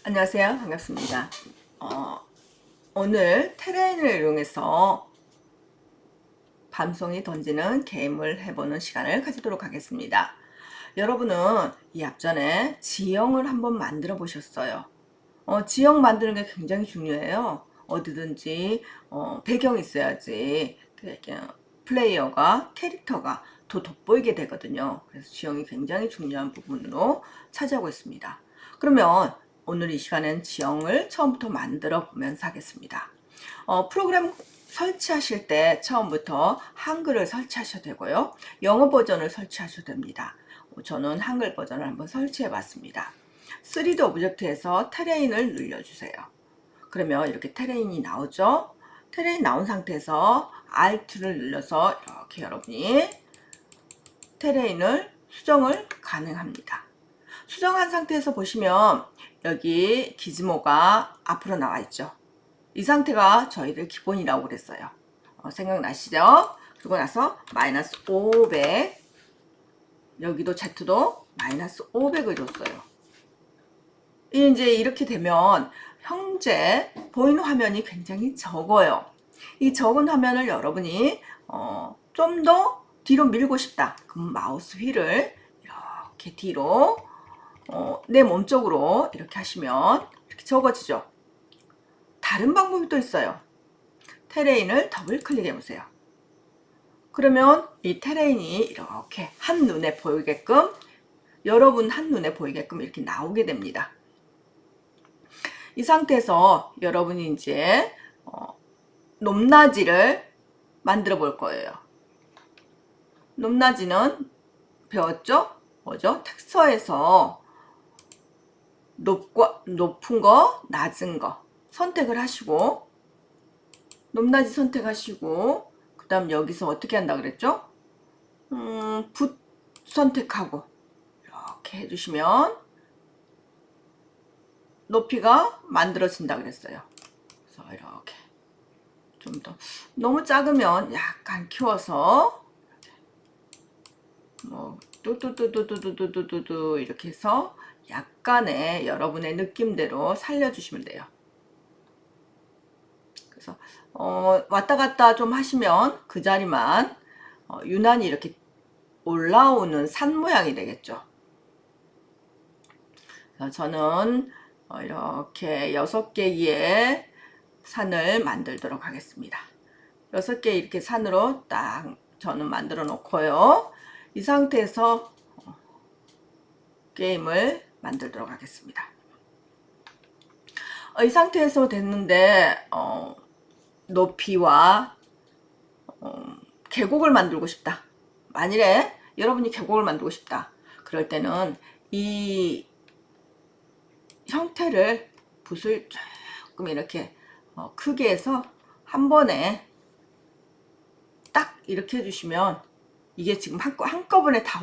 안녕하세요. 반갑습니다. 오늘 테레인을 이용해서 밤송이 던지는 게임을 해보는 시간을 가지도록 하겠습니다. 여러분은 이 앞전에 지형을 한번 만들어 보셨어요? 지형 만드는 게 굉장히 중요해요. 어디든지 배경이 있어야지 플레이어가 캐릭터가 더 돋보이게 되거든요. 그래서 지형이 굉장히 중요한 부분으로 차지하고 있습니다. 그러면 오늘 이 시간엔 지형을 처음부터 만들어 보면서 하겠습니다. 프로그램 설치하실 때 처음부터 한글을 설치하셔도 되고요. 영어 버전을 설치하셔도 됩니다. 저는 한글 버전을 한번 설치해 봤습니다. 3D 오브젝트에서 테레인을 눌러주세요. 그러면 이렇게 테레인이 나오죠. 테레인 나온 상태에서 Alt를 눌러서 이렇게 여러분이 테레인을 수정을 가능합니다. 수정한 상태에서 보시면 여기 기즈모가 앞으로 나와 있죠. 이 상태가 저희들 기본이라고 그랬어요. 생각나시죠? 그리고 나서 마이너스 500, 여기도 Z도 마이너스 500을 줬어요. 이제 이렇게 되면 현재 보이는 화면이 굉장히 적어요. 이 적은 화면을 여러분이 좀 더 뒤로 밀고 싶다. 그럼 마우스 휠을 이렇게 뒤로 내 몸쪽으로 이렇게 하시면 이렇게 적어지죠. 다른 방법이 또 있어요. 테레인을 더블 클릭해 보세요. 그러면 이 테레인이 이렇게 한눈에 보이게끔, 여러분 한눈에 보이게끔 이렇게 나오게 됩니다. 이 상태에서 여러분이 이제 높낮이를 만들어 볼 거예요. 높낮이는 배웠죠? 뭐죠? 텍스처에서 높은 거, 낮은 거 선택을 하시고, 높낮이 선택하시고, 그 다음 여기서 어떻게 한다 그랬죠? 붓 선택하고 이렇게 해주시면 높이가 만들어진다 그랬어요. 그래서 이렇게 좀 더, 너무 작으면 약간 키워서 뭐 뚜뚜뚜뚜뚜뚜뚜뚜뚜 이렇게 해서 약간의 여러분의 느낌대로 살려주시면 돼요. 그래서 왔다 갔다 좀 하시면 그 자리만 유난히 이렇게 올라오는 산 모양이 되겠죠. 저는 이렇게 6개의 산을 만들도록 하겠습니다. 6개 이렇게 산으로 딱 저는 만들어 놓고요. 이 상태에서 게임을 만들도록 하겠습니다. 이 상태에서 됐는데 높이와 계곡을 만들고 싶다. 만일에 여러분이 계곡을 만들고 싶다. 그럴 때는 이 형태를 붓을 조금 이렇게 크게 해서 한 번에 딱 이렇게 해주시면 이게 지금 한꺼번에 다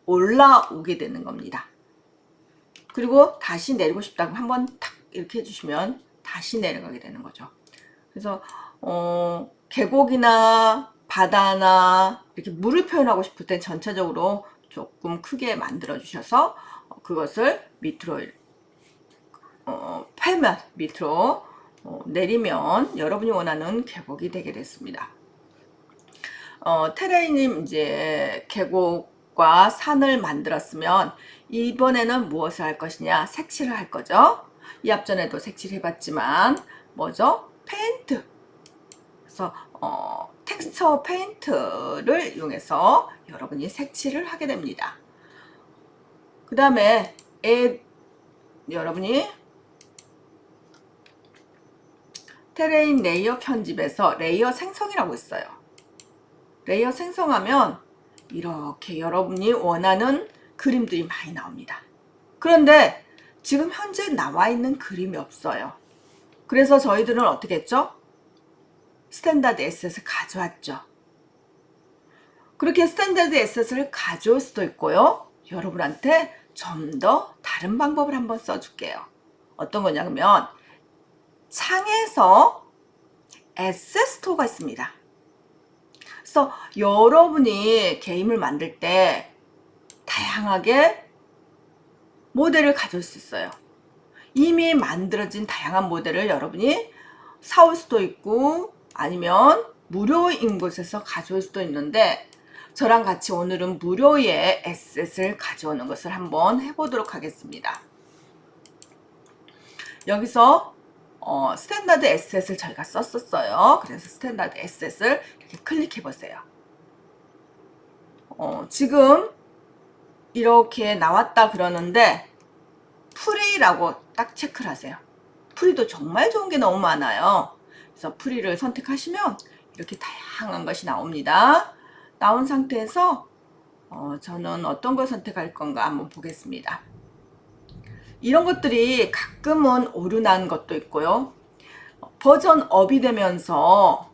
올라오게 되는 겁니다. 그리고 다시 내리고 싶다고 한번 탁 이렇게 해주시면 다시 내려가게 되는 거죠. 그래서 계곡이나 바다나 이렇게 물을 표현하고 싶을 때 전체적으로 조금 크게 만들어 주셔서 그것을 밑으로 팔면 밑으로 내리면 여러분이 원하는 계곡이 되게 됐습니다. 테레이님 이제 계곡과 산을 만들었으면 이번에는 무엇을 할 것이냐? 색칠을 할 거죠. 이 앞전에도 색칠을 해봤지만 뭐죠? 페인트. 그래서 텍스처 페인트를 이용해서 여러분이 색칠을 하게 됩니다. 그 다음에 여러분이 테레인 레이어 편집에서 레이어 생성이라고 있어요. 레이어 생성하면 이렇게 여러분이 원하는 그림들이 많이 나옵니다. 그런데 지금 현재 나와 있는 그림이 없어요. 그래서 저희들은 어떻게 했죠? 스탠다드 에셋을 가져왔죠. 그렇게 스탠다드 에셋을 가져올 수도 있고요. 여러분한테 좀 더 다른 방법을 한번 써줄게요. 어떤 거냐면 창에서 에셋 스토어가 있습니다. 그래서 여러분이 게임을 만들 때 다양하게 모델을 가져올 수 있어요. 이미 만들어진 다양한 모델을 여러분이 사올 수도 있고 아니면 무료인 곳에서 가져올 수도 있는데, 저랑 같이 오늘은 무료의 에셋을 가져오는 것을 한번 해보도록 하겠습니다. 여기서 스탠다드 에셋을 저희가 썼었어요. 그래서 스탠다드 에셋을 이렇게 클릭해 보세요. 지금 이렇게 나왔다 그러는데 프리라고 딱 체크를 하세요. 프리도 정말 좋은 게 너무 많아요. 그래서 프리를 선택하시면 이렇게 다양한 것이 나옵니다. 나온 상태에서 저는 어떤 걸 선택할 건가 한번 보겠습니다. 이런 것들이 가끔은 오류난 것도 있고요. 버전 업이 되면서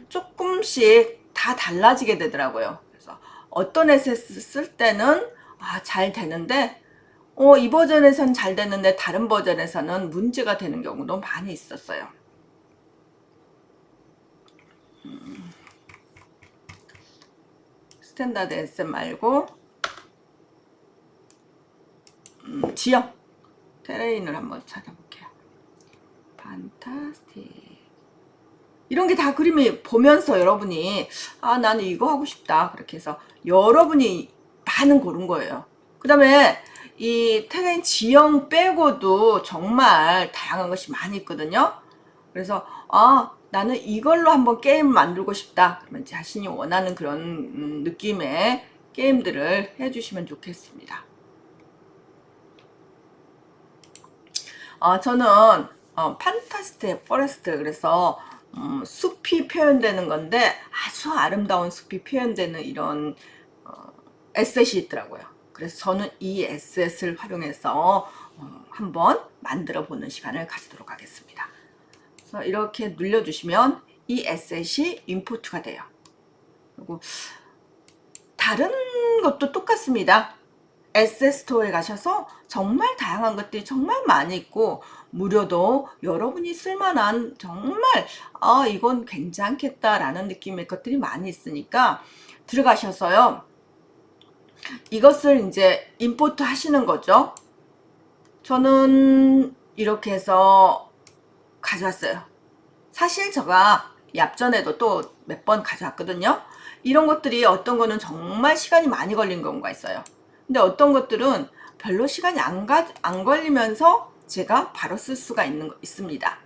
조금씩 다 달라지게 되더라고요. 그래서 어떤 에셋 쓸 때는 잘 되는데 이 버전에선 잘 되는데 다른 버전에서는 문제가 되는 경우도 많이 있었어요. 스탠다드 에셋 말고 지형 테레인을 한번 찾아볼게요. 판타스틱. 이런 게 다 그림이 보면서 여러분이 나는 이거 하고 싶다 그렇게 해서 여러분이 많은 고른 거예요. 그 다음에 이 테레인 지형 빼고도 정말 다양한 것이 많이 있거든요. 그래서 나는 이걸로 한번 게임 만들고 싶다 그러면 자신이 원하는 그런 느낌의 게임들을 해주시면 좋겠습니다. 저는 판타스틱 포레스트, 그래서 숲이 표현되는 건데 아주 아름다운 숲이 표현되는 이런 에셋이 있더라고요. 그래서 저는 이 에셋을 활용해서 한번 만들어 보는 시간을 가지도록 하겠습니다. 그래서 이렇게 눌러주시면 이 에셋이 임포트가 돼요. 그리고 다른 것도 똑같습니다. 에셋 스토어에 가셔서 정말 다양한 것들이 정말 많이 있고 무료도 여러분이 쓸만한 정말 이건 괜찮겠다라는 느낌의 것들이 많이 있으니까 들어가셔서요. 이것을 이제 임포트 하시는 거죠. 저는 이렇게 해서 가져왔어요. 사실 제가 앞전에도 또 몇 번 가져왔거든요. 이런 것들이 어떤 거는 정말 시간이 많이 걸린 경우가 있어요. 근데 어떤 것들은 별로 시간이 안 걸리면서 제가 바로 쓸 수가 있습니다.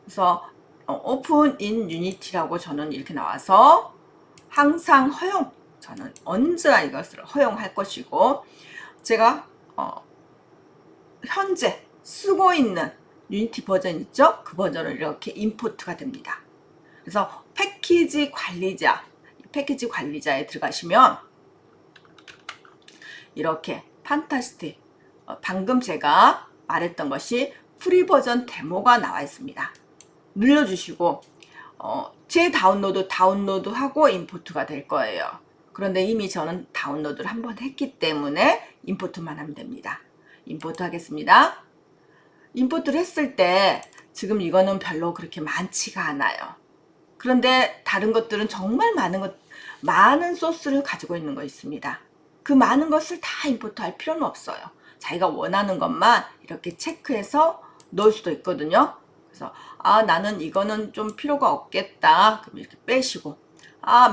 그래서 오픈 인 유니티라고 저는 이렇게 나와서 항상 허용, 저는 언제나 이것을 허용할 것이고, 제가 현재 쓰고 있는 유니티 버전 있죠? 그 버전을 이렇게 임포트가 됩니다. 그래서 패키지 관리자에 들어가시면 이렇게 판타스틱, 방금 제가 말했던 것이 프리 버전 데모가 나와 있습니다. 눌러주시고 제 다운로드하고 임포트가 될 거예요. 그런데 이미 저는 다운로드를 한번 했기 때문에 임포트만 하면 됩니다. 임포트 하겠습니다. 임포트를 했을 때 지금 이거는 별로 그렇게 많지가 않아요. 그런데 다른 것들은 정말 많은 소스를 가지고 있는 거 있습니다. 그 많은 것을 다 임포트 할 필요는 없어요. 자기가 원하는 것만 이렇게 체크해서 넣을 수도 있거든요. 그래서 나는 이거는 좀 필요가 없겠다 그럼 이렇게 빼시고,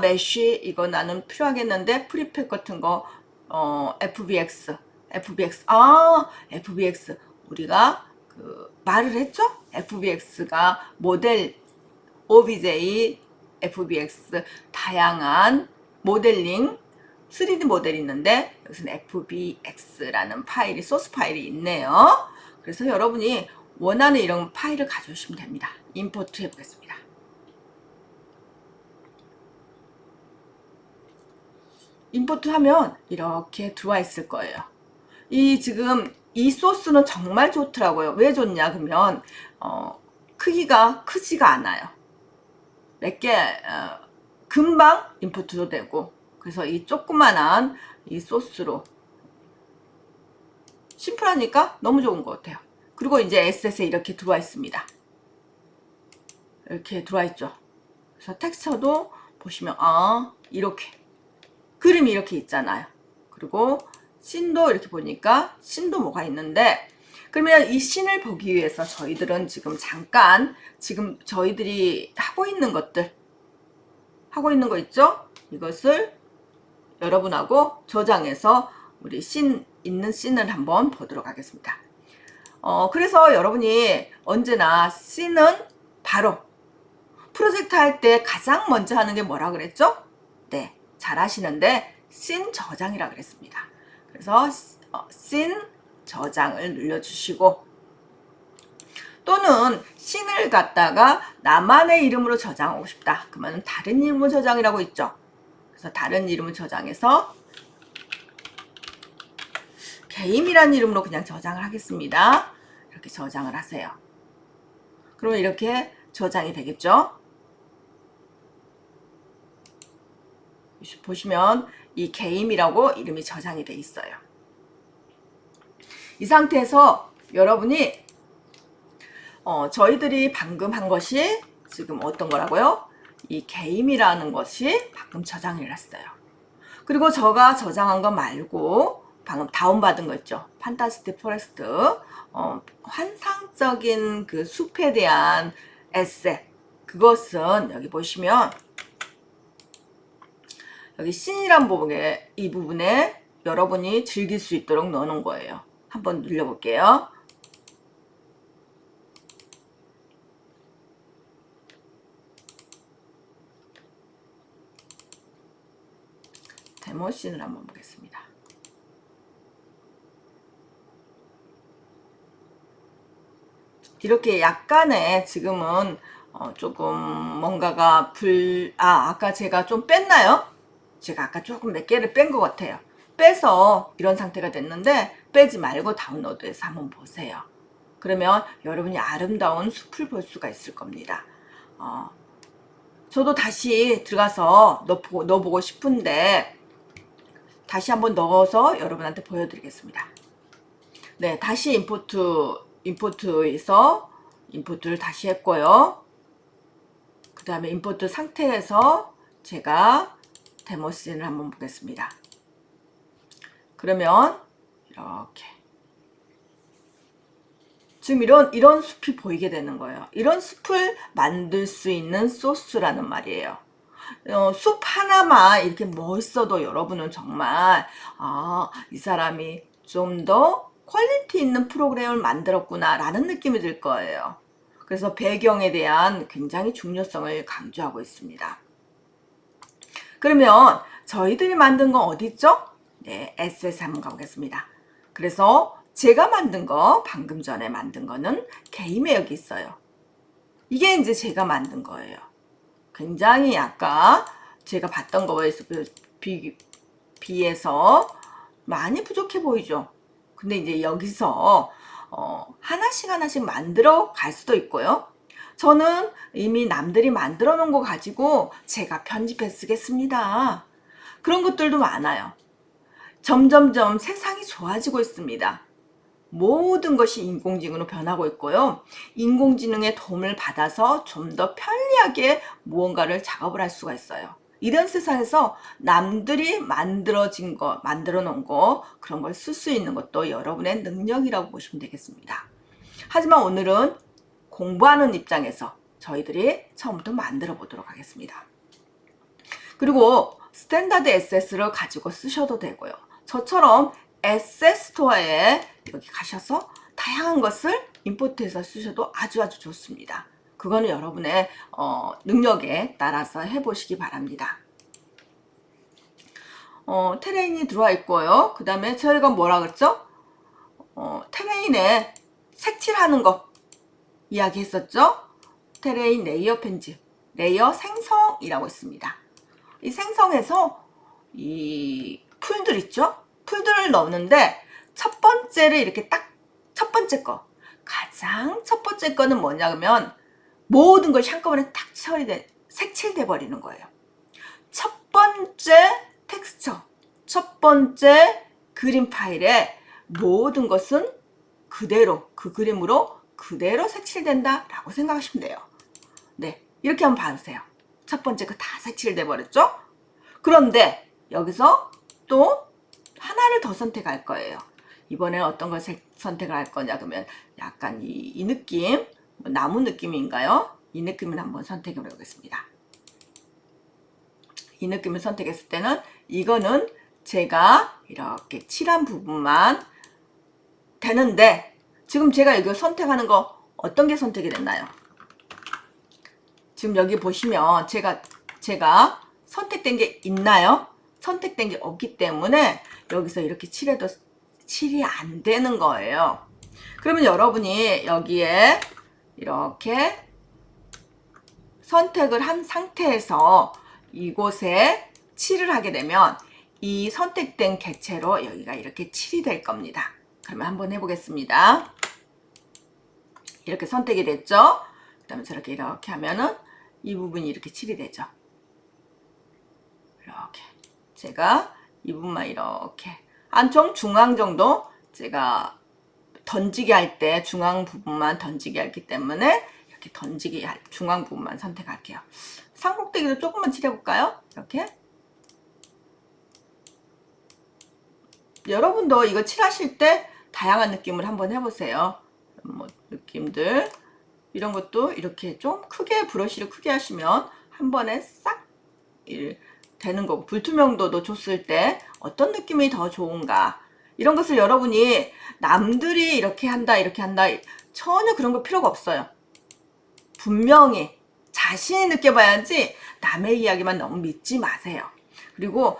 메쉬 이거 나는 필요하겠는데 프리팩 같은 거 FBX 우리가 말을 했죠? FBX가 모델 OBJ FBX 다양한 모델링 3D 모델이 있는데 여기서는 FBX라는 파일이 소스 파일이 있네요. 그래서 여러분이 원하는 이런 파일을 가져오시면 됩니다. 임포트 해보겠습니다. 임포트 하면 이렇게 들어와 있을 거예요. 지금 이 소스는 정말 좋더라고요. 왜 좋냐 그러면 크기가 크지가 않아요. 몇 개 금방 임포트도 되고, 그래서 이 조그만한 이 소스로 심플하니까 너무 좋은 것 같아요. 그리고 이제 에셋에 이렇게 들어와 있습니다. 이렇게 들어와 있죠. 그래서 텍스처도 보시면 이렇게 그림이 이렇게 있잖아요. 그리고 씬도 이렇게 보니까 씬도 뭐가 있는데, 그러면 이 씬을 보기 위해서 저희들은 지금 잠깐 지금 저희들이 하고 있는 거 있죠? 이것을 여러분하고 저장해서 우리 씬 있는 씬을 한번 보도록 하겠습니다. 그래서 여러분이 언제나 씬은 바로 프로젝트 할 때 가장 먼저 하는 게 뭐라 그랬죠? 네, 잘 하시는데 씬 저장이라 그랬습니다. 그래서 씬 저장을 눌러주시고, 또는 씬을 갖다가 나만의 이름으로 저장하고 싶다 그러면 다른 이름으로 저장이라고 있죠. 그래서 다른 이름을 저장해서 게임이라는 이름으로 그냥 저장을 하겠습니다. 이렇게 저장을 하세요. 그러면 이렇게 저장이 되겠죠. 보시면 이 게임이라고 이름이 저장이 돼 있어요. 이 상태에서 여러분이 저희들이 방금 한 것이 지금 어떤 거라고요? 이 게임이라는 것이 방금 저장을 했어요. 그리고 제가 저장한 거 말고 방금 다운받은 거 있죠? 판타스틱 포레스트, 환상적인 그 숲에 대한 에세. 그것은 여기 보시면 여기 씬이란 부분에, 이 부분에 여러분이 즐길 수 있도록 넣어놓은 거예요. 한번 눌러볼게요. 데모 씬을 한번 보겠습니다. 이렇게 약간의 지금은 조금 뭔가가 아까 제가 좀 뺐나요? 제가 아까 조금 몇 개를 뺀 것 같아요. 빼서 이런 상태가 됐는데 빼지 말고 다운로드해서 한번 보세요. 그러면 여러분이 아름다운 숲을 볼 수가 있을 겁니다. 저도 다시 들어가서 넣어보고 싶은데 다시 한번 넣어서 여러분한테 보여드리겠습니다. 네, 다시 임포트에서 임포트를 다시 했고요. 그 다음에 임포트 상태에서 제가 데모 씬을 한번 보겠습니다. 그러면 이렇게 지금 이런 숲이 보이게 되는 거예요. 이런 숲을 만들 수 있는 소스라는 말이에요. 숲 하나만 이렇게 멋있어도 여러분은 정말 이 사람이 좀 더 퀄리티 있는 프로그램을 만들었구나 라는 느낌이 들 거예요. 그래서 배경에 대한 굉장히 중요성을 강조하고 있습니다. 그러면 저희들이 만든 건 어디 있죠? 네, SS 한번 가보겠습니다. 그래서 제가 만든 거, 방금 전에 만든 거는 게임에 여기 있어요. 이게 이제 제가 만든 거예요. 굉장히 아까 제가 봤던 거에 비해서 많이 부족해 보이죠? 근데 이제 여기서 하나씩 만들어 갈 수도 있고요. 저는 이미 남들이 만들어 놓은 거 가지고 제가 편집해 쓰겠습니다. 그런 것들도 많아요. 점점점 세상이 좋아지고 있습니다. 모든 것이 인공지능으로 변하고 있고요. 인공지능의 도움을 받아서 좀 더 편리하게 무언가를 작업을 할 수가 있어요. 이런 세상에서 남들이 만들어 놓은 거, 그런 걸 쓸 수 있는 것도 여러분의 능력이라고 보시면 되겠습니다. 하지만 오늘은 공부하는 입장에서 저희들이 처음부터 만들어 보도록 하겠습니다. 그리고 스탠다드 SS를 가지고 쓰셔도 되고요. 저처럼 SS 스토어에 여기 가셔서 다양한 것을 임포트해서 쓰셔도 아주 좋습니다. 그거는 여러분의 능력에 따라서 해보시기 바랍니다. 테레인이 들어와 있고요. 그 다음에 저희가 뭐라 그랬죠? 테레인에 색칠하는 거 이야기 했었죠? 테레인 레이어 편집, 레이어 생성이라고 있습니다. 이 생성에서 이 풀들 있죠? 풀들을 넣는데 첫 번째를 이렇게 딱 첫 번째 거, 가장 첫 번째 거는 뭐냐면 모든 것이 한꺼번에 딱 색칠돼 버리는 거예요. 첫 번째 텍스처, 첫 번째 그림 파일에 모든 것은 그대로 그 그림으로 그대로 색칠된다 라고 생각하시면 돼요. 네, 이렇게 한번 봐주세요. 첫 번째 거 다 색칠돼 버렸죠? 그런데 여기서 또 하나를 더 선택할 거예요. 이번에는 어떤 걸 선택을 할 거냐 그러면 약간 이 느낌, 나무 느낌인가요? 이 느낌을 한번 선택해 보겠습니다. 이 느낌을 선택했을 때는 이거는 제가 이렇게 칠한 부분만 되는데 지금 제가 이거 선택하는 거 어떤 게 선택이 됐나요? 지금 여기 보시면 제가 선택된 게 있나요? 선택된 게 없기 때문에 여기서 이렇게 칠해도 칠이 안 되는 거예요. 그러면 여러분이 여기에 이렇게 선택을 한 상태에서 이곳에 칠을 하게 되면 이 선택된 객체로 여기가 이렇게 칠이 될 겁니다. 그러면 한번 해보겠습니다. 이렇게 선택이 됐죠? 그 다음에 저렇게 이렇게 하면은 이 부분이 이렇게 칠이 되죠. 이렇게 제가 이 부분만 이렇게 안쪽 중앙 정도 제가 던지기 할 때 중앙 부분만 던지기 하기 때문에 이렇게 던지기 할 중앙 부분만 선택할게요. 산꼭대기도 조금만 칠해볼까요? 이렇게 여러분도 이거 칠하실 때 다양한 느낌을 한번 해보세요. 뭐 느낌들 이런 것도 이렇게 좀 크게 브러쉬를 크게 하시면 한 번에 싹 되는 거고 불투명도도 줬을 때 어떤 느낌이 더 좋은가 이런 것을 여러분이 남들이 이렇게 한다 전혀 그런 거 필요가 없어요. 분명히 자신이 느껴봐야지 남의 이야기만 너무 믿지 마세요. 그리고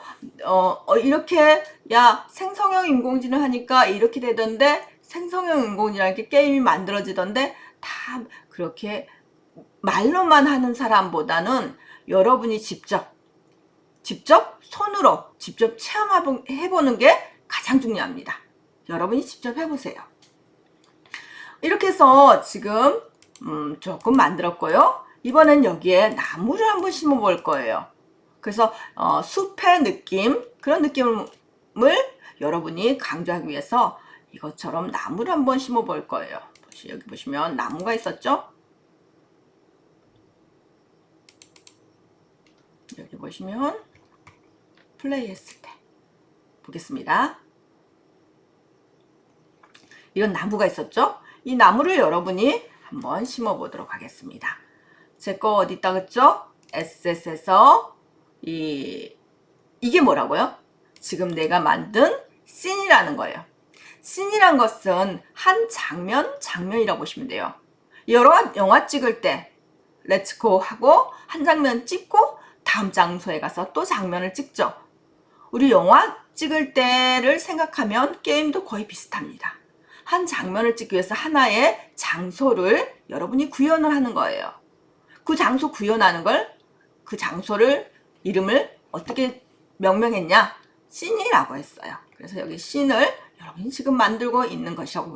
이렇게 야 생성형 인공지능 하니까 이렇게 되던데 생성형 인공지능 이렇게 게임이 만들어지던데 다 그렇게 말로만 하는 사람보다는 여러분이 직접 손으로 직접 체험해보는 게 가장 중요합니다. 여러분이 직접 해보세요. 이렇게 해서 지금 조금 만들었고요. 이번엔 여기에 나무를 한번 심어 볼 거예요. 그래서 숲의 느낌 그런 느낌을 여러분이 강조하기 위해서 이것처럼 나무를 한번 심어 볼 거예요. 여기 보시면 나무가 있었죠? 여기 보시면 플레이 했을 때 보겠습니다. 이런 나무가 있었죠? 이 나무를 여러분이 한번 심어 보도록 하겠습니다. 제 거 어디 있다 그랬죠? SS에서 이게 뭐라고요? 지금 내가 만든 씬이라는 거예요. 씬이란 것은 한 장면이라고 보시면 돼요. 여러 영화 찍을 때 렛츠고 하고 한 장면 찍고 다음 장소에 가서 또 장면을 찍죠. 우리 영화 찍을 때를 생각하면 게임도 거의 비슷합니다. 한 장면을 찍기 위해서 하나의 장소를 여러분이 구현을 하는 거예요. 그 장소 구현하는 걸 그 장소를 이름을 어떻게 명명했냐? 씬이라고 했어요. 그래서 여기 씬을 여러분이 지금 만들고 있는 것이라고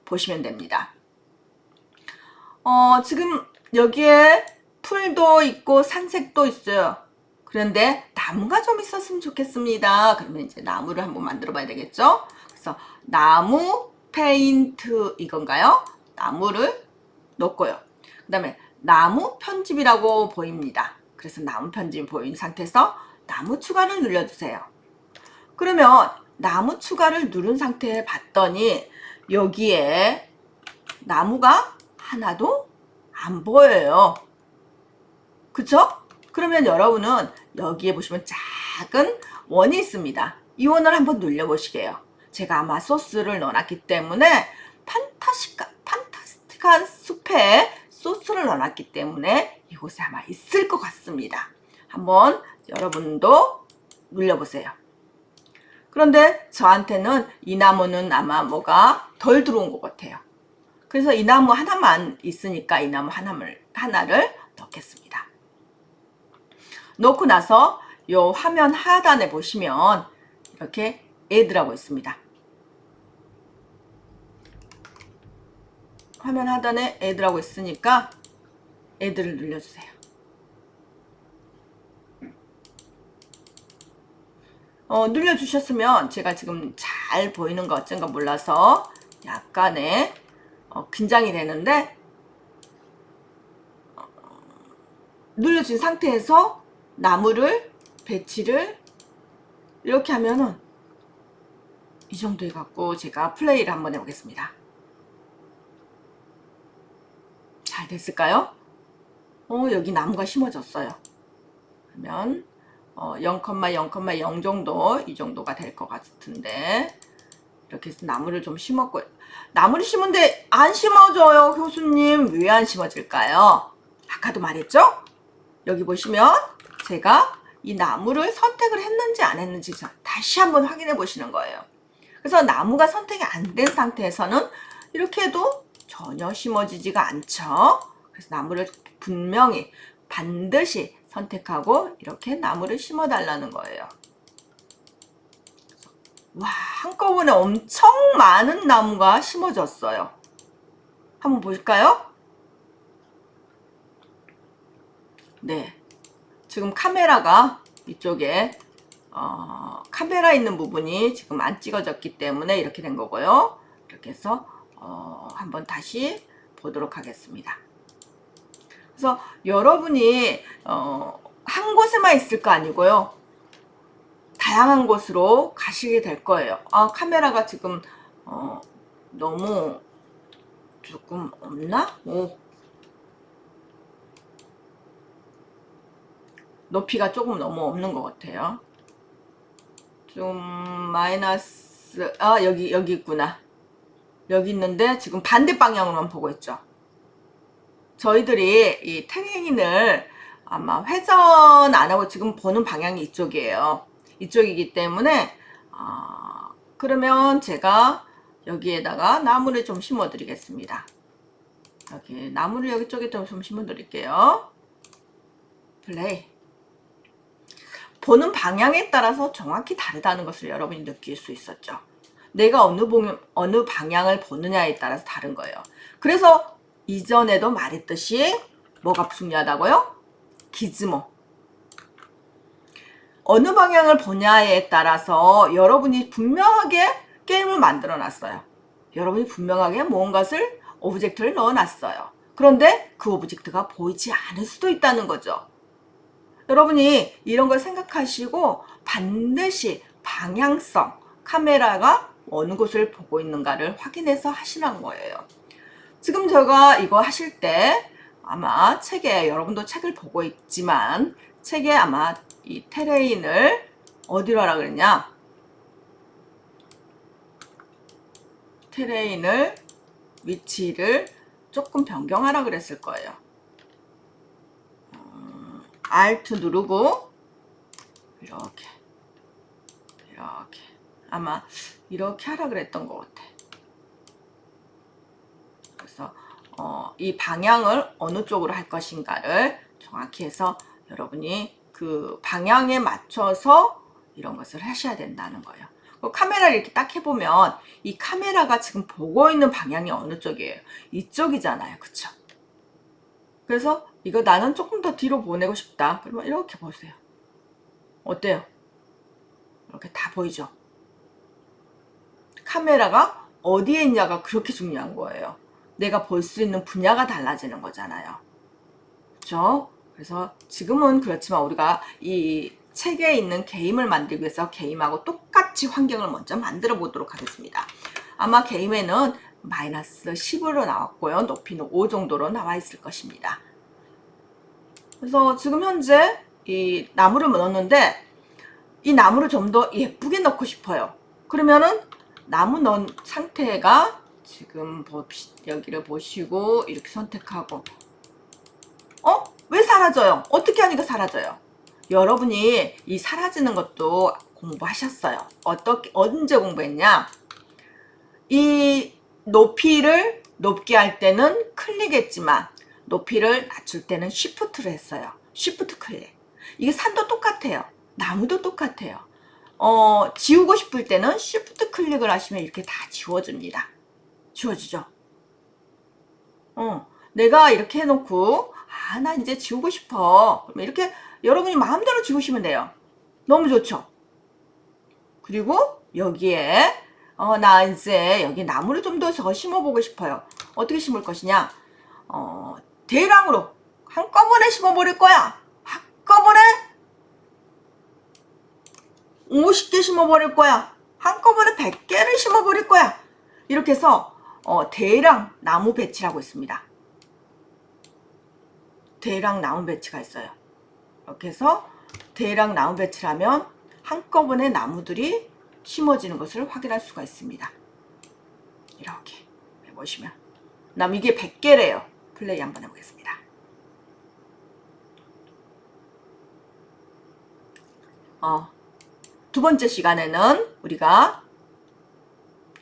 보시면 됩니다. 지금 여기에 풀도 있고 산색도 있어요. 그런데 나무가 좀 있었으면 좋겠습니다. 그러면 이제 나무를 한번 만들어 봐야 되겠죠? 그래서 나무 페인트 이건가요? 나무를 넣고요. 그 다음에 나무 편집이라고 보입니다. 그래서 나무 편집이 보인 상태에서 나무 추가를 눌러주세요. 그러면 나무 추가를 누른 상태에 봤더니 여기에 나무가 하나도 안 보여요. 그쵸? 그러면 여러분은 여기에 보시면 작은 원이 있습니다. 이 원을 한번 눌려보시게요. 제가 아마 소스를 넣어놨기 때문에 판타스틱한 숲에 소스를 넣어놨기 때문에 이곳에 아마 있을 것 같습니다. 한번 여러분도 눌려보세요. 그런데 저한테는 이 나무는 아마 뭐가 덜 들어온 것 같아요. 그래서 이 나무 하나만 있으니까 이 나무 하나를 넣겠습니다. 넣고 나서 이 화면 하단에 보시면 이렇게 add라고 있습니다. 화면 하단에 add라고 있으니까 add를 눌러주세요. 눌러주셨으면 제가 지금 잘 보이는 거 어쩐가 몰라서 약간의 긴장이 되는데 눌러준 상태에서 나무를 배치를 이렇게 하면은 이 정도 해갖고 제가 플레이를 한번 해보겠습니다. 잘 됐을까요? 여기 나무가 심어졌어요. 그러면 0,0,0 정도, 이 정도가 될 것 같은데, 이렇게 해서 나무를 좀 심었고요. 나무를 심은데 안 심어져요, 교수님. 왜 안 심어질까요? 아까도 말했죠? 여기 보시면 제가 이 나무를 선택을 했는지 안 했는지 다시 한번 확인해 보시는 거예요. 그래서 나무가 선택이 안 된 상태에서는 이렇게 해도 전혀 심어지지가 않죠. 그래서 나무를 분명히 반드시 선택하고 이렇게 나무를 심어 달라는 거예요. 와, 한꺼번에 엄청 많은 나무가 심어졌어요. 한번 보실까요? 네, 지금 카메라가 이쪽에 카메라 있는 부분이 지금 안 찍어졌기 때문에 이렇게 된 거고요. 이렇게 해서 한번 다시 보도록 하겠습니다. 그래서 여러분이 한 곳에만 있을 거 아니고요. 다양한 곳으로 가시게 될 거예요. 카메라가 지금 너무 조금 없나? 높이가 조금 너무 없는 것 같아요. 좀 마이너스, 여기 있구나. 여기 있는데 지금 반대 방향으로만 보고 있죠. 저희들이 이 테레인을 아마 회전 안 하고 지금 보는 방향이 이쪽이에요. 이쪽이기 때문에 그러면 제가 여기에다가 나무를 좀 심어 드리겠습니다. 여기 나무를 여기 쪽에 좀 심어 드릴게요. 플레이. 보는 방향에 따라서 정확히 다르다는 것을 여러분이 느낄 수 있었죠. 내가 어느 방향을 보느냐에 따라서 다른 거예요. 그래서 이전에도 말했듯이 뭐가 중요하다고요? 기즈모. 어느 방향을 보냐에 따라서 여러분이 분명하게 게임을 만들어 놨어요. 여러분이 분명하게 무언가를 오브젝트를 넣어 놨어요. 그런데 그 오브젝트가 보이지 않을 수도 있다는 거죠. 여러분이 이런 걸 생각하시고 반드시 방향성, 카메라가 어느 곳을 보고 있는가를 확인해서 하시라는 거예요. 지금 제가 이거 하실 때 아마 책에, 여러분도 책을 보고 있지만 책에 아마 이 테레인을 어디로 하라 그랬냐? 테레인을 위치를 조금 변경하라 그랬을 거예요. Alt 누르고 이렇게 아마 이렇게 하라 그랬던 것 같아. 그래서 이 방향을 어느 쪽으로 할 것인가를 정확히 해서 여러분이 그 방향에 맞춰서 이런 것을 하셔야 된다는 거예요. 카메라를 이렇게 딱 해보면 이 카메라가 지금 보고 있는 방향이 어느 쪽이에요? 이쪽이잖아요. 그쵸? 그래서 이거 나는 조금 더 뒤로 보내고 싶다. 그러면 이렇게 보세요. 어때요? 이렇게 다 보이죠? 카메라가 어디에 있냐가 그렇게 중요한 거예요. 내가 볼 수 있는 분야가 달라지는 거잖아요. 그렇죠? 그래서 지금은 그렇지만 우리가 이 책에 있는 게임을 만들기 위해서 게임하고 똑같이 환경을 먼저 만들어 보도록 하겠습니다. 아마 게임에는 마이너스 10으로 나왔고요. 높이는 5 정도로 나와 있을 것입니다. 그래서 지금 현재 이 나무를 넣었는데 이 나무를 좀 더 예쁘게 넣고 싶어요. 그러면은 나무 넣은 상태가 지금 여기를 보시고 이렇게 선택하고 왜 사라져요? 어떻게 하니까 사라져요? 여러분이 이 사라지는 것도 공부하셨어요. 언제 공부했냐? 이 높이를 높게 할 때는 클릭했지만 높이를 낮출 때는 쉬프트를 했어요. 쉬프트 클릭. 이게 산도 똑같아요. 나무도 똑같아요. 지우고 싶을 때는 쉬프트 클릭을 하시면 이렇게 다 지워집니다. 지워지죠? 내가 이렇게 해놓고 나 이제 지우고 싶어. 그러면 이렇게 여러분이 마음대로 지우시면 돼요. 너무 좋죠? 그리고 여기에 나 이제 여기 나무를 좀 더 심어보고 싶어요. 어떻게 심을 것이냐? 대량으로 한꺼번에 심어버릴 거야. 한꺼번에 50개 심어버릴 거야. 한꺼번에 100개를 심어버릴 거야. 이렇게 해서 대량 나무 배치라고 있습니다. 대량 나무 배치가 있어요. 이렇게 해서 대량 나무 배치를 하면 한꺼번에 나무들이 심어지는 것을 확인할 수가 있습니다. 이렇게 해보시면 그다음 이게 100개래요. 플레이 한번 해보겠습니다. 두 번째 시간에는 우리가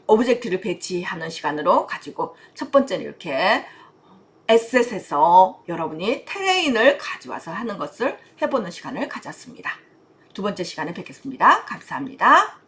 오브젝트를 배치하는 시간으로 가지고 첫 번째는 이렇게 에셋에서 여러분이 테레인을 가져와서 하는 것을 해보는 시간을 가졌습니다. 두 번째 시간에 뵙겠습니다. 감사합니다.